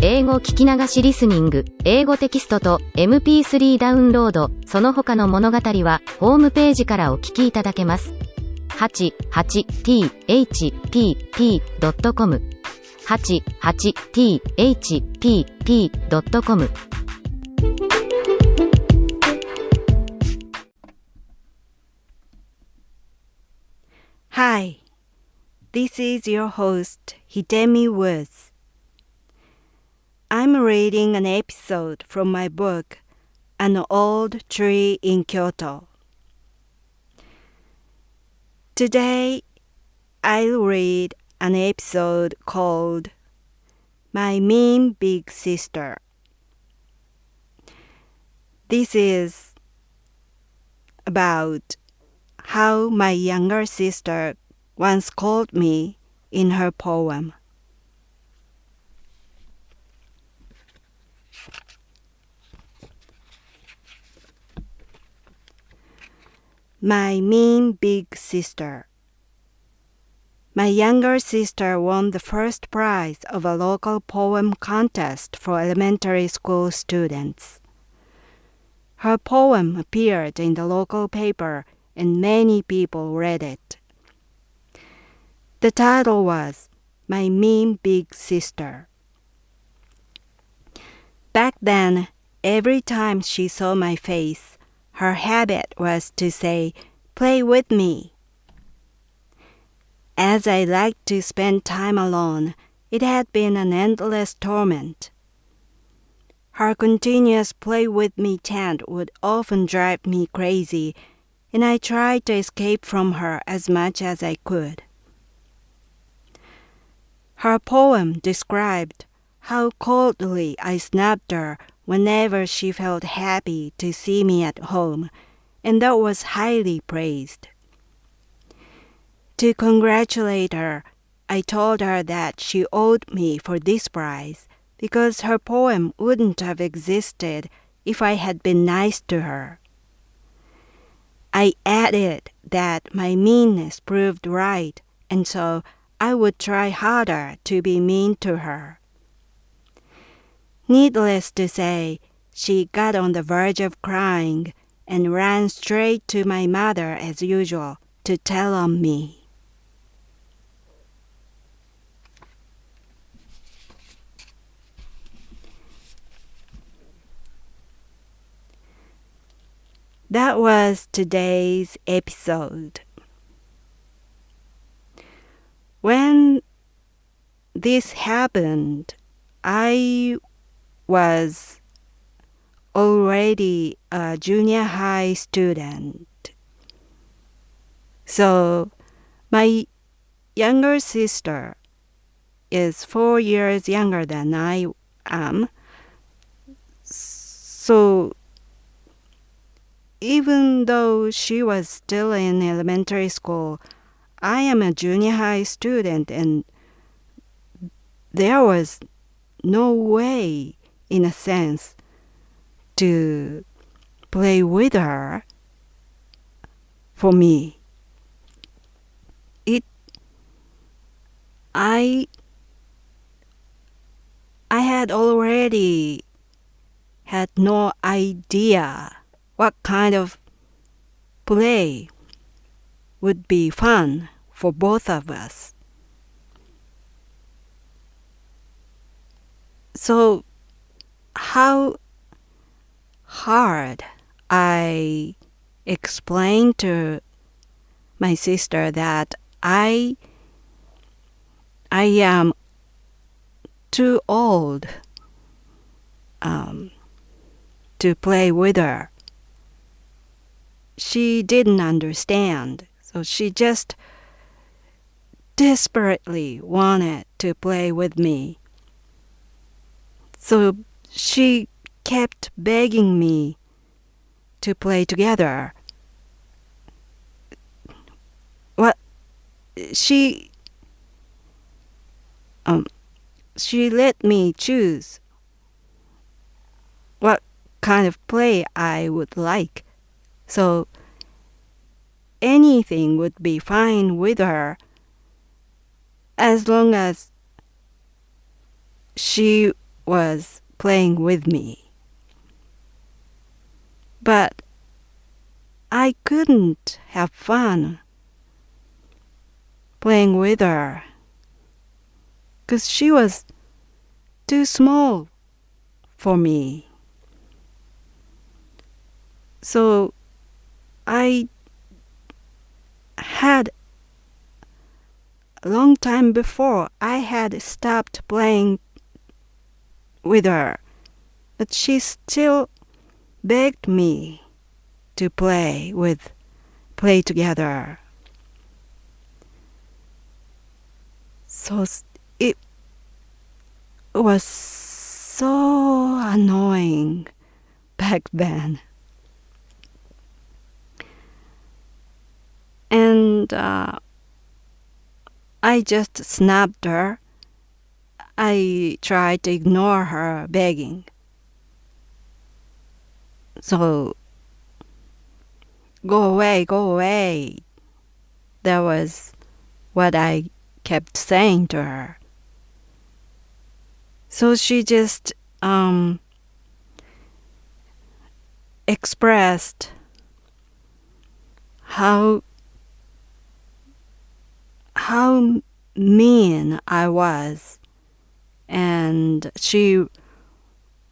英語聞き流しリスニング、英語テキストと MP3 ダウンロード、その他の物語はホームページからお聞きいただけます。88thpp.com 88thpp.com Hi, this is your host, Hidemi Woods. I'm reading an episode from my book, An Old Tree in Kyoto. Today, I'll read an episode called My Mean Big Sister. This is about how my younger sister once called me in her poem. My mean big sister. My younger sister won the first prize of a local poem contest for elementary school students. Her poem appeared in the local paper and many people read it. The title was My Mean Big Sister. Back then, every time she saw my face, her habit was to say, "Play with me." As I liked to spend time alone, it had been an endless torment. Her continuous play with me chant would often drive me crazy, and I tried to escape from her as much as I could. Her poem described how coldly I snubbed her whenever she felt happy to see me at home, and that was highly praised. To congratulate her, I told her that she owed me for this prize because her poem wouldn't have existed if I had been nice to her. I added that my meanness proved right, and so I would try harder to be mean to her. Needless to say, she got on the verge of crying and ran straight to my mother as usual to tell on me. That was today's episode. When this happened, I was already a junior high student. So my younger sister is 4 years younger than I am. So even though she was still in elementary school, I am a junior high student, and there was no way, in a sense, to play with her for me. I had already had no idea what kind of play would be fun for both of us. So how hard I explained to my sister that I am too old to play with her. She didn't understand, so she just desperately wanted to play with me. So she kept begging me to play together. She let me choose what kind of play I would like. So anything would be fine with her as long as she was playing with me. But I couldn't have fun playing with her because she was too small for me. So I had a long time before I had stopped playing with her, but she still begged me to play together. So it was so annoying back then. And I just snapped her. I tried to ignore her begging. So, go away. That was what I kept saying to her. So she just expressed how mean I was, and she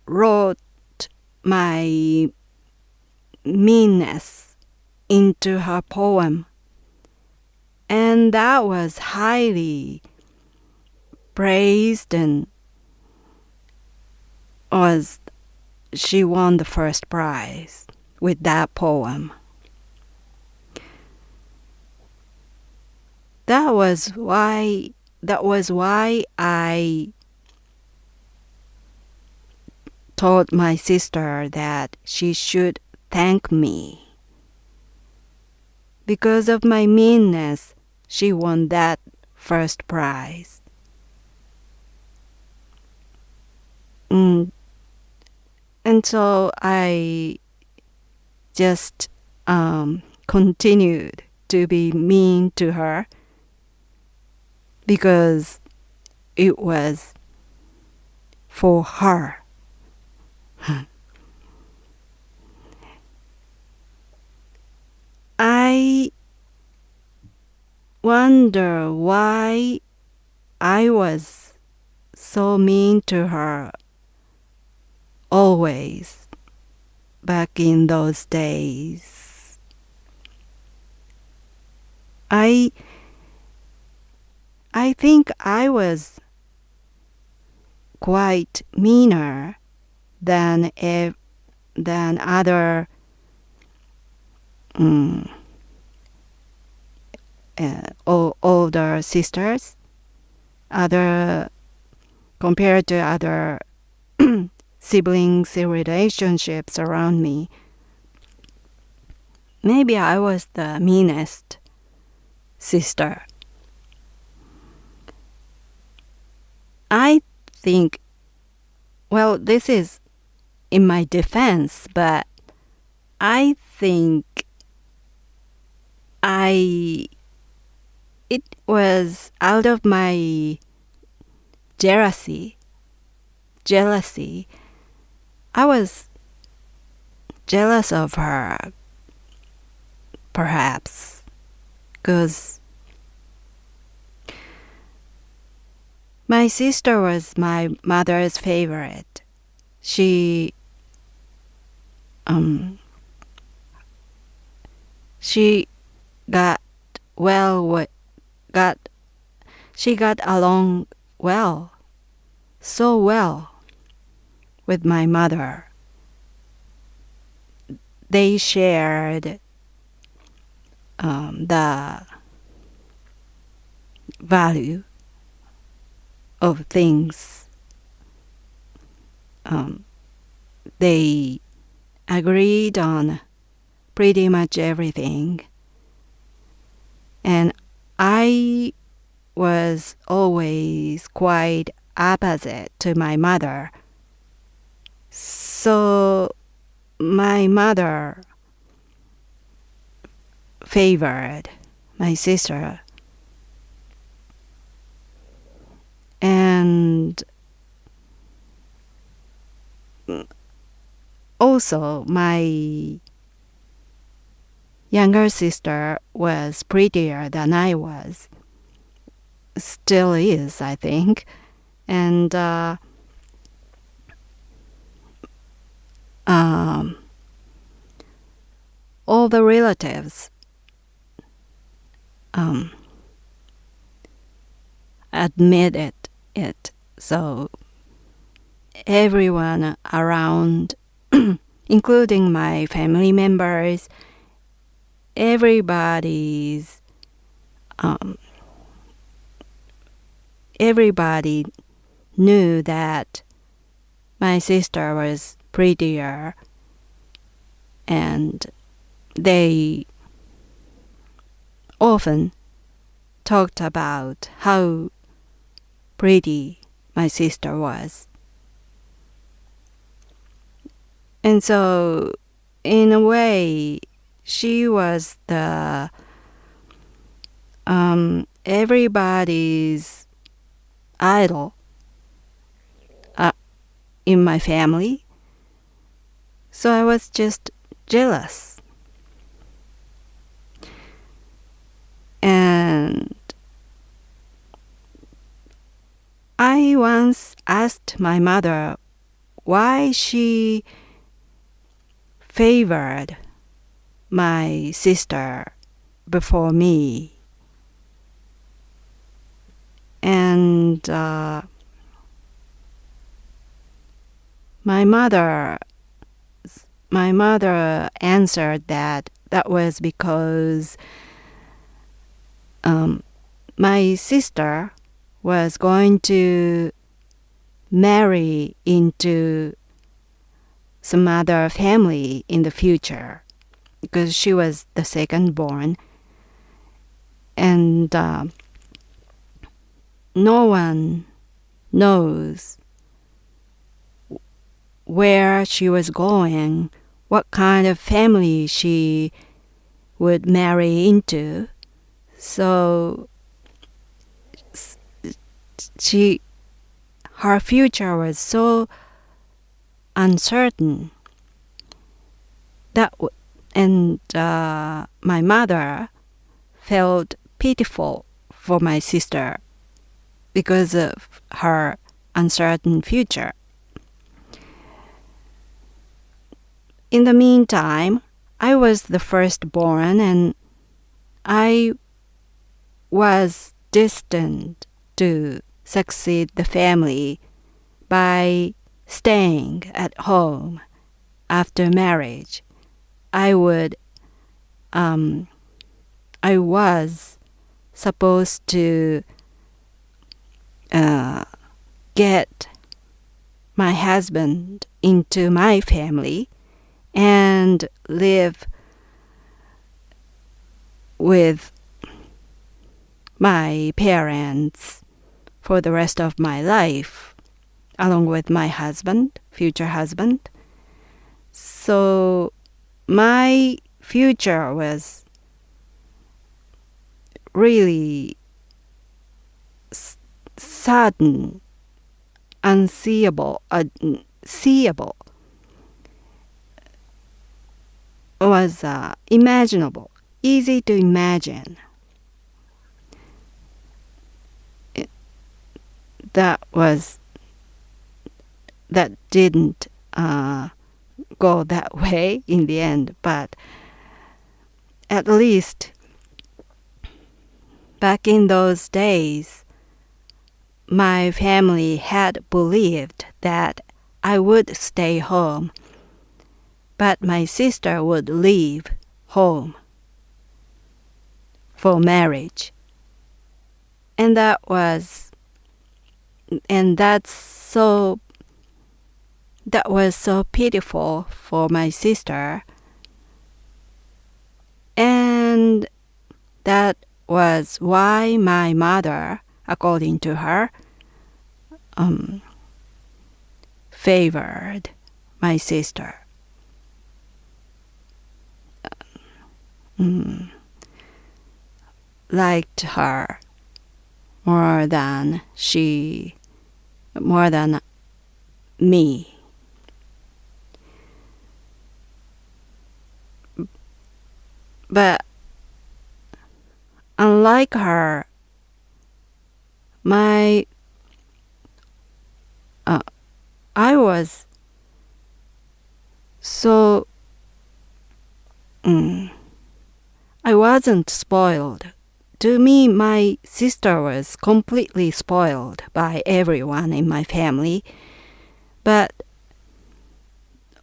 wrote my meanness into her poem, and that was highly praised, and she won the first prize with that poem. That was why I told my sister that she should thank me. Because of my meanness, she won that first prize. And so I just continued to be mean to her because it was for her. I wonder why I was so mean to her always back in those days. I think I was quite meaner than other older sisters, compared to other siblings relationships around me. Maybe I was the meanest sister. I think, well, this is in my defense, but I think it was out of my jealousy. I was jealous of her, perhaps, because my sister was my mother's favorite. She got along well, so well with my mother. They shared the value of things. They agreed on pretty much everything. And I was always quite opposite to my mother. So my mother favored my sister. And also, my younger sister was prettier than I was. Still is, I think. And all the relatives admitted it. So everyone around, including my family members, everybody knew that my sister was prettier, and they often talked about how pretty my sister was. And so, in a way, she was the everybody's idol in my family. So I was just jealous. And I once asked my mother why she favored my sister before me. And my mother answered that was because my sister was going to marry into some other family in the future, because she was the second born, and no one knows where she was going, what kind of family she would marry into. So her future was so uncertain that my mother felt pitiful for my sister because of her uncertain future. In the meantime, I was the firstborn, and I was destined to succeed the family by staying at home after marriage. I was supposed to get my husband into my family and live with my parents for the rest of my life, along with my future husband. So my future was really sudden, seeable, was imaginable, easy to imagine. That didn't go that way in the end, but at least back in those days, my family had believed that I would stay home, but my sister would leave home for marriage. And that was so pitiful for my sister. And that was why my mother, according to her, favored my sister. Liked her more than me. But unlike her, I was so I wasn't spoiled. To me, my sister was completely spoiled by everyone in my family, but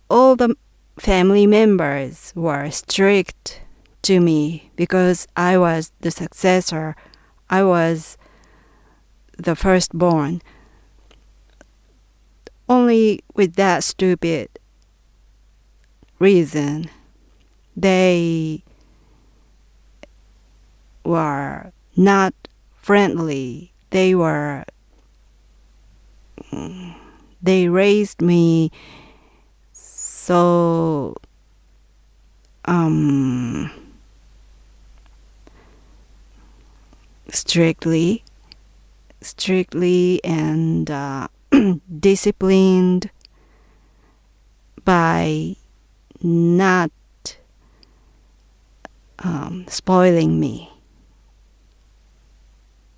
all the family members were strict to me because I was the successor. I was the firstborn. Only with that stupid reason, they were not friendly. They raised me so strictly and disciplined by not spoiling me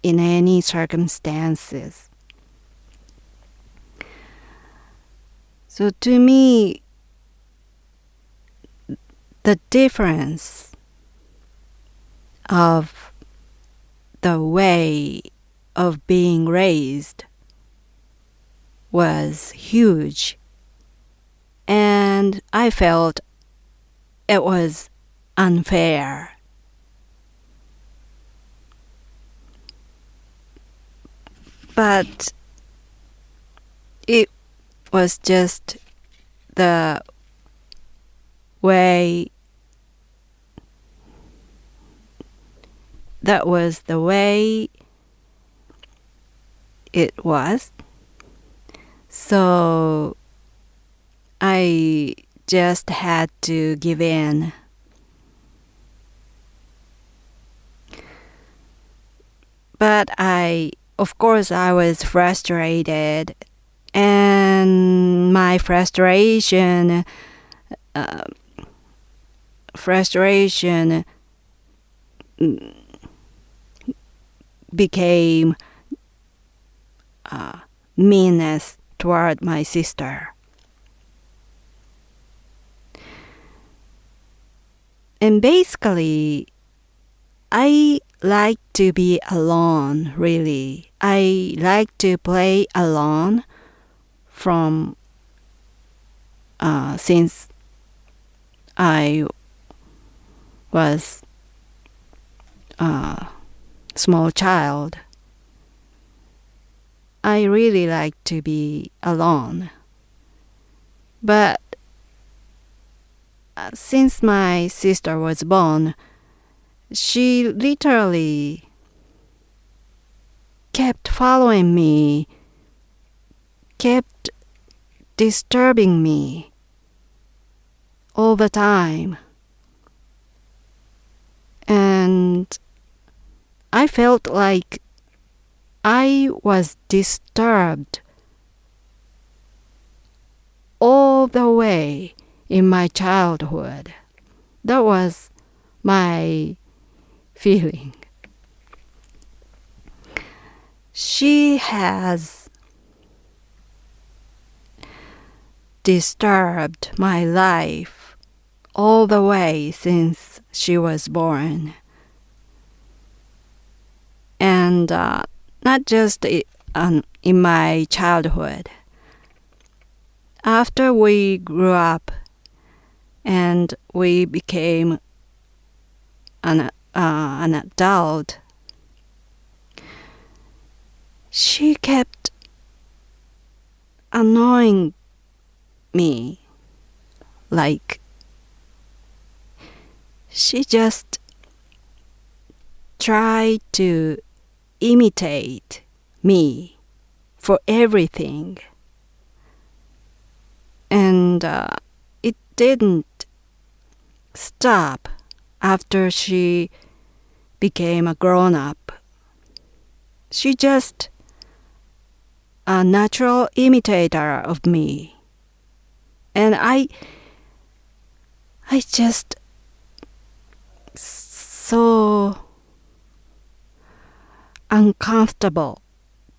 in any circumstances. So to me, the difference of the way of being raised was huge, and I felt it was unfair. But it was just the way it was. So I just had to give in. But of course, I was frustrated, and my frustration became meanness toward my sister. And basically, I like to be alone, really. I like to play alone since I was a small child. I really like to be alone. But since my sister was born, she literally kept following me, kept disturbing me all the time. And I felt like I was disturbed all the way in my childhood. That was my feeling. She has disturbed my life all the way since she was born. And not just in my childhood. After we grew up and we became an adult, she kept annoying me. Like, she just tried to imitate me for everything. And it didn't stop after she became a grown-up. She just a natural imitator of me. And I just so uncomfortable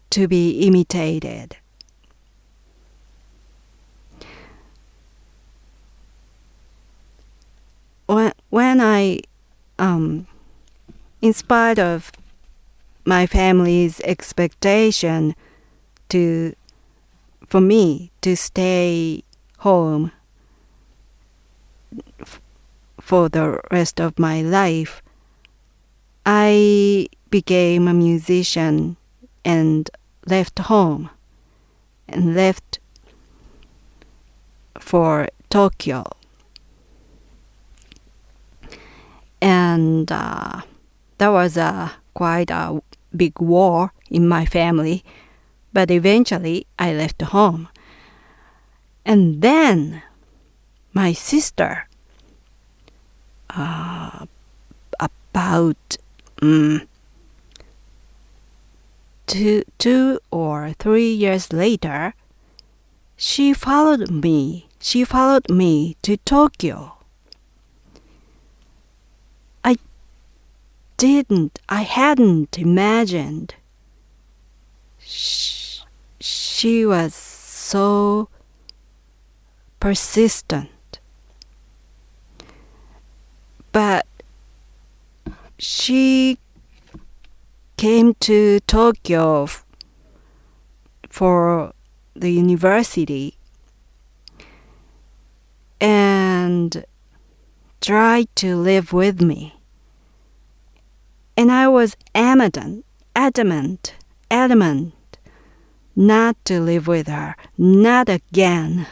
to be imitated. When in spite of my family's expectation for me to stay home for the rest of my life, I became a musician and left home and left for Tokyo. And there was quite a big war in my family, but eventually I left home. And then my sister, about 2 or 3 years later, she followed me to Tokyo. I hadn't imagined she was so persistent. But she came to Tokyo for the university and tried to live with me. And I was adamant not to live with her, not again.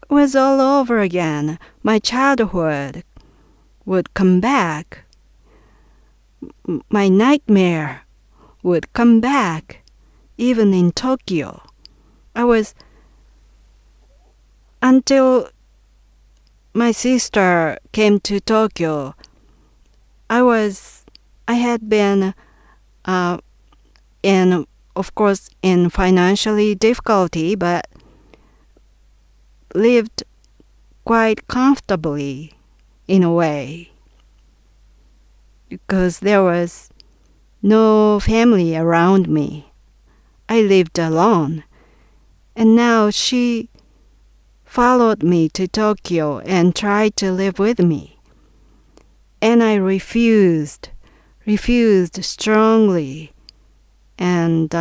It was all over again. My childhood would come back. My nightmare would come back, even in Tokyo. Until my sister came to Tokyo, I had been in financially difficulty, but lived quite comfortably in a way, because there was no family around me. I lived alone. And now she followed me to Tokyo and tried to live with me. And I refused strongly. And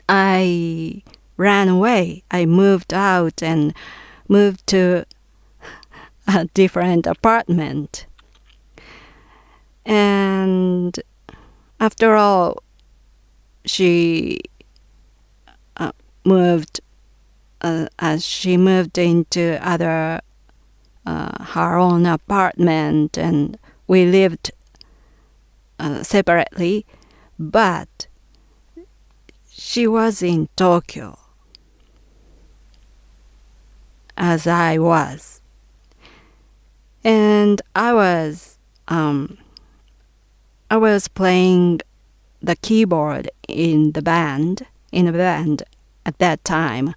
I ran away. I moved out and moved to a different apartment. And after all, she moved into her own apartment, and we lived separately, but she was in Tokyo as I was, and I was playing the keyboard in a band at that time.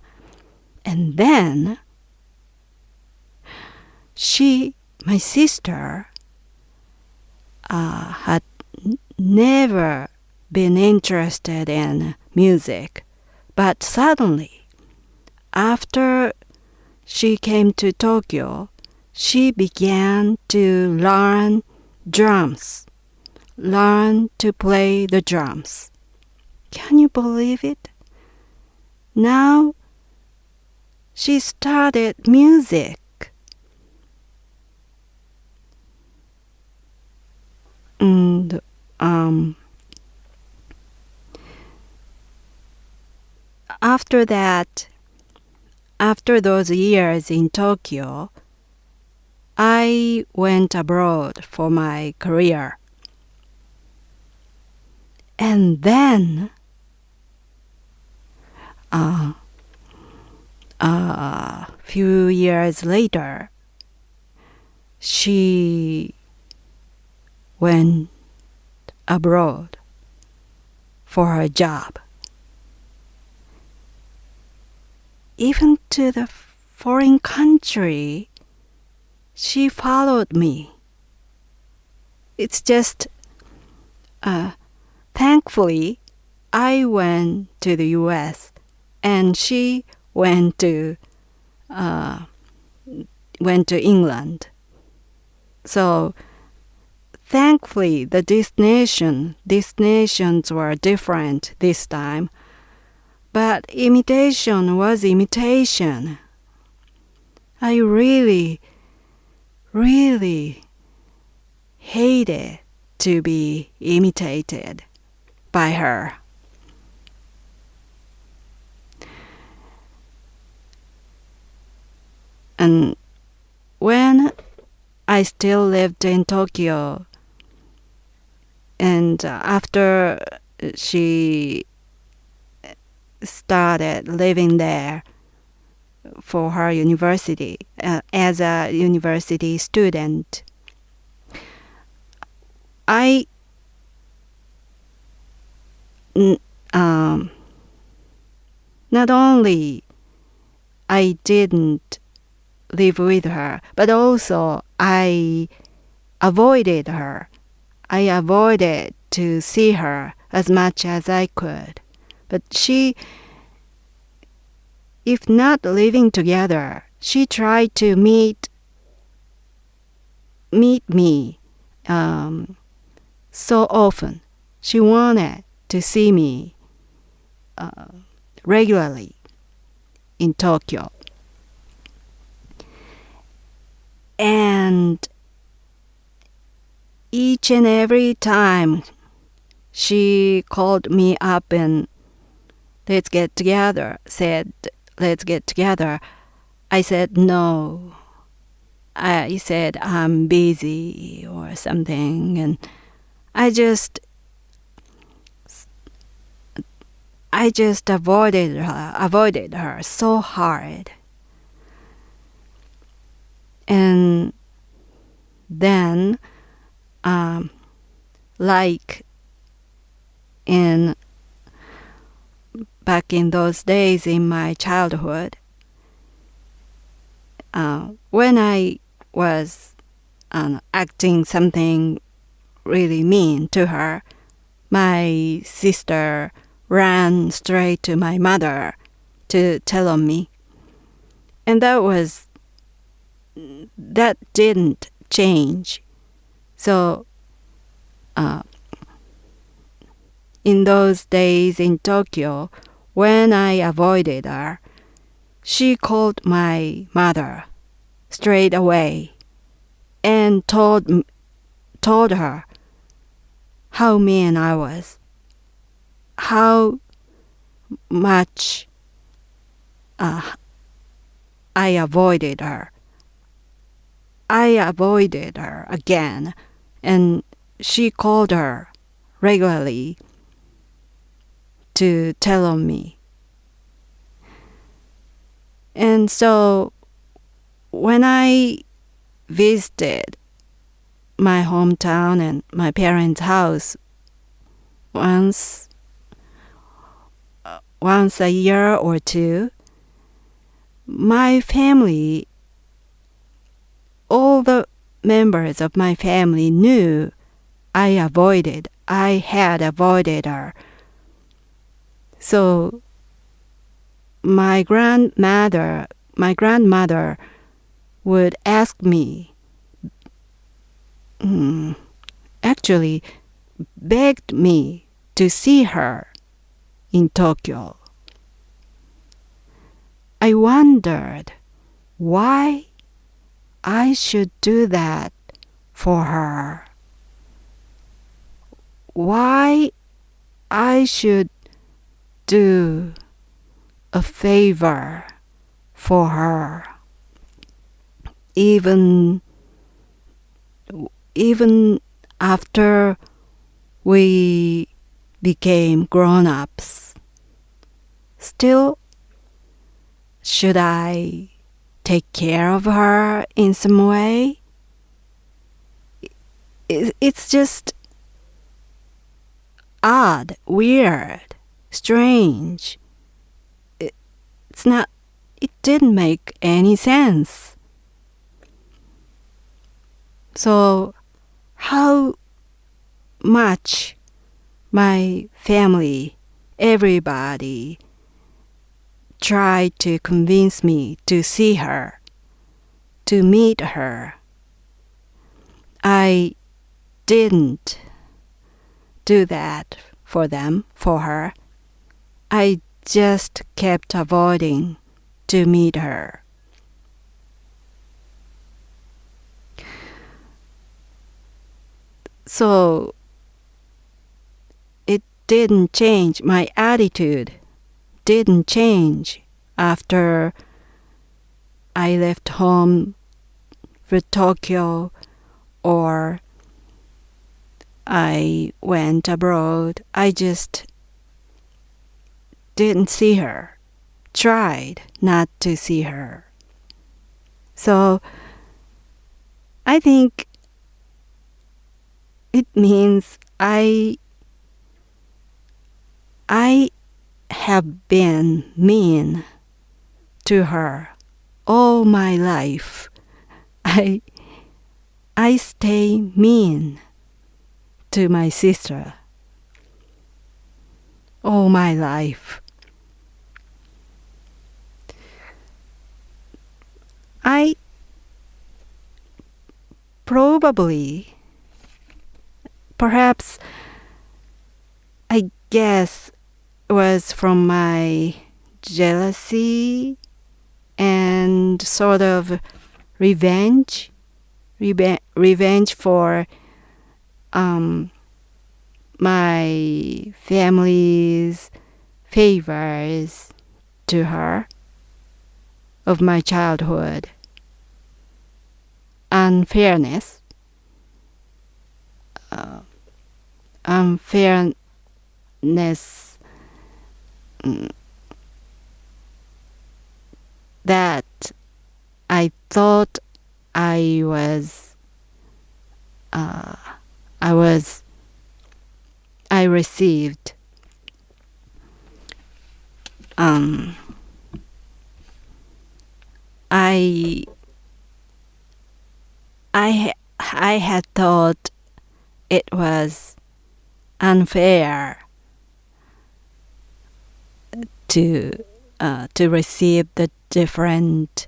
And then my sister, had never been interested in music, but suddenly, after she came to Tokyo, she began to learn to play the drums. Can you believe it? Now she started music. And after that, after those years in Tokyo, I went abroad for my career. And then a few years later, she went abroad for her job. Even to the foreign country, she followed me. it's just thankfully I went to the US and she went to England. So thankfully the destinations were different this time, but imitation was imitation. I really hated to be imitated by her. And when I still lived in Tokyo, and after she started living there for her university, as a university student, I not only I didn't live with her, but also I avoided her. I avoided to see her as much as I could. But she, if not living together, she tried to meet me so often. She wanted to see me regularly in Tokyo. And each and every time she called me up and let's get together, I said no. I said I'm busy or something, and I just avoided her so hard. And then, like back in those days in my childhood, when I was acting something really mean to her, my sister ran straight to my mother to tell on me. And that didn't change. So in those days in Tokyo, when I avoided her, she called my mother straight away and told her how mean I was, how much I avoided her. I avoided her again, and she called her regularly to tell on me. And so when I visited my hometown and my parents' house once a year or two, my family, all the members of my family knew I had avoided her. So my grandmother would ask me, actually begged me to see her in Tokyo. I wondered why I should do that for her. Why I should do a favor for her, even after we became grown-ups. Still, should I take care of her in some way? It's just odd, weird, strange. It didn't make any sense. So how much my family, everybody tried to convince me to see her, to meet her. I didn't do that for her. I just kept avoiding to meet her. So it didn't change. My attitude didn't change after I left home for Tokyo or I went abroad. I just didn't see her, tried not to see her. So I think it means I have been mean to her all my life. I stay mean to my sister all my life. I perhaps I guess was from my jealousy and sort of revenge for my family's favors to her of my childhood. Unfairness that I thought I received I had thought it was unfair to receive the different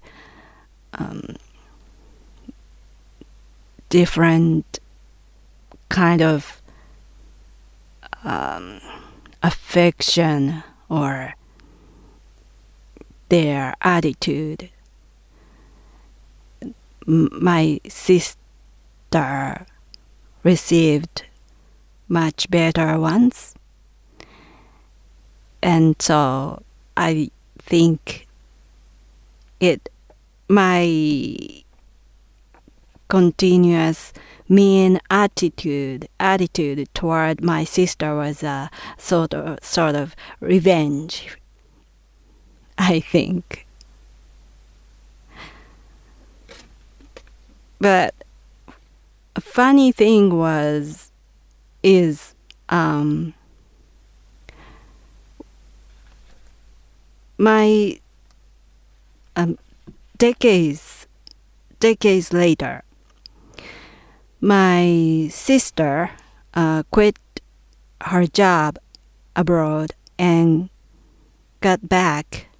kind of affection or their attitude. My sister received much better ones, and so I think my continuous mean attitude toward my sister was a sort of revenge, I think. But a funny thing is my decades later, my sister quit her job abroad and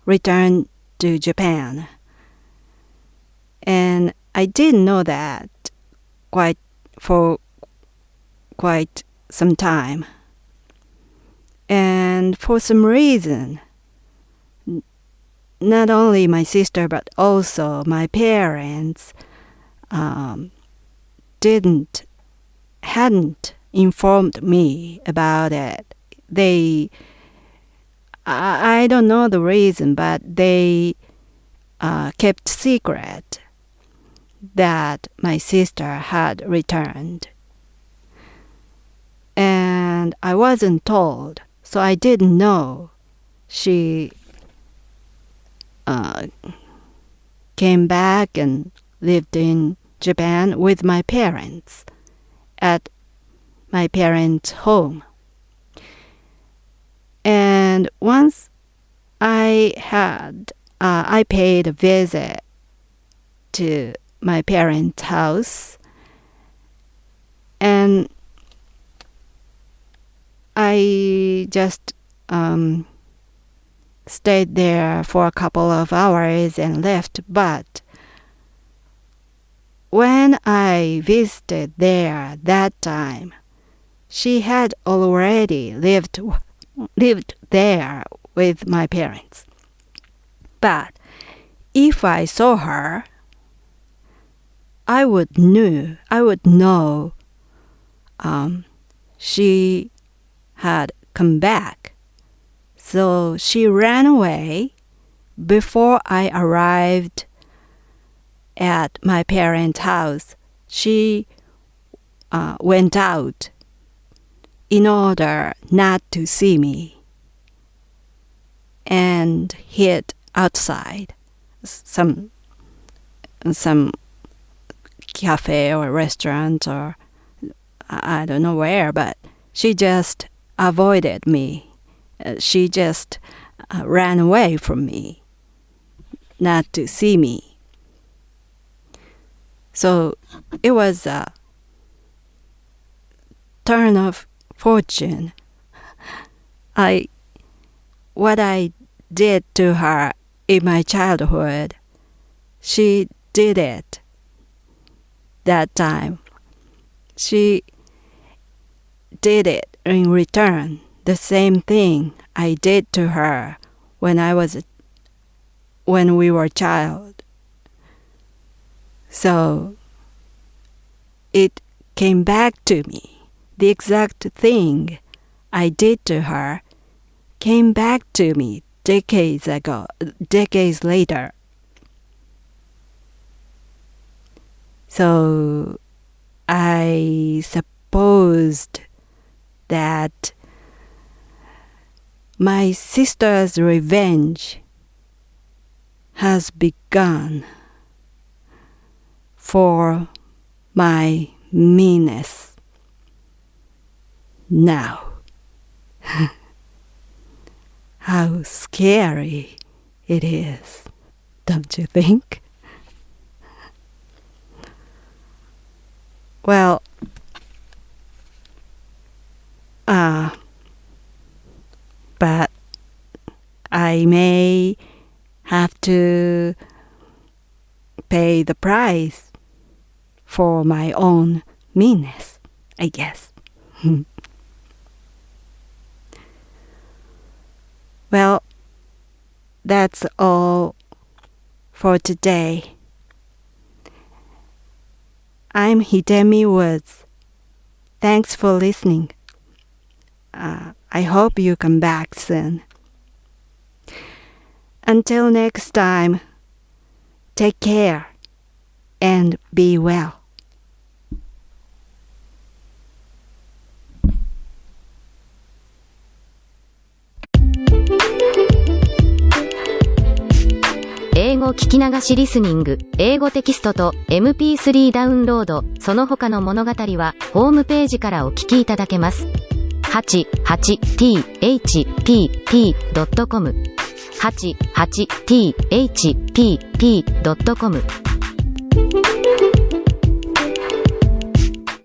returned to Japan. And I didn't know that for quite some time. And for some reason, not only my sister but also my parents hadn't informed me about it. I don't know the reason, but they kept secret that my sister had returned. And I wasn't told, so I didn't know she came back and lived in Japan with my parents at my parents' home. And once I paid a visit to my parents' house, and I just stayed there for a couple of hours and left, but when I visited there that time, she had already lived there with my parents. But if I saw her, I would know she had come back. So she ran away before I arrived at my parents' house. She went out in order not to see me and hid outside some cafe or restaurant or I don't know where, but she just avoided me. She just ran away from me, not to see me. So it was a turn of fortune. What I did to her in my childhood, she did it that time. She did it in return, the same thing I did to her when we were a child. So it came back to me. The exact thing I did to her came back to me decades later. So I supposed that my sister's revenge has begun for my meanness now. How scary it is, don't you think? Well, but I may have to pay the price for my own meanness, I guess. Well, that's all for today. I'm Hidemi Woods. Thanks for listening. I hope you come back soon. Until next time, take care and be well.英語聞き流しリスニング、英語テキストと MP3 ダウンロード、その他の物語はホームページからお聞きいただけます。88thpp.com 88thpp.com